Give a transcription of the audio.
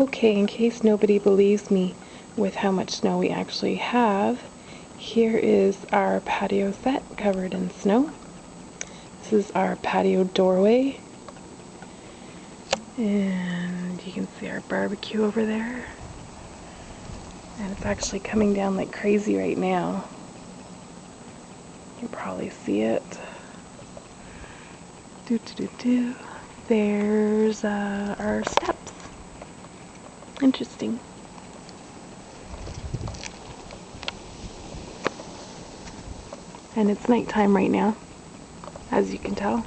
Okay, in case nobody believes me with how much snow we actually have, here is our patio set covered in snow. This is our patio doorway. And you can see our barbecue over there. And it's actually coming down like crazy right now. You can probably see it. There's our steps. Interesting. And it's nighttime right now, as you can tell.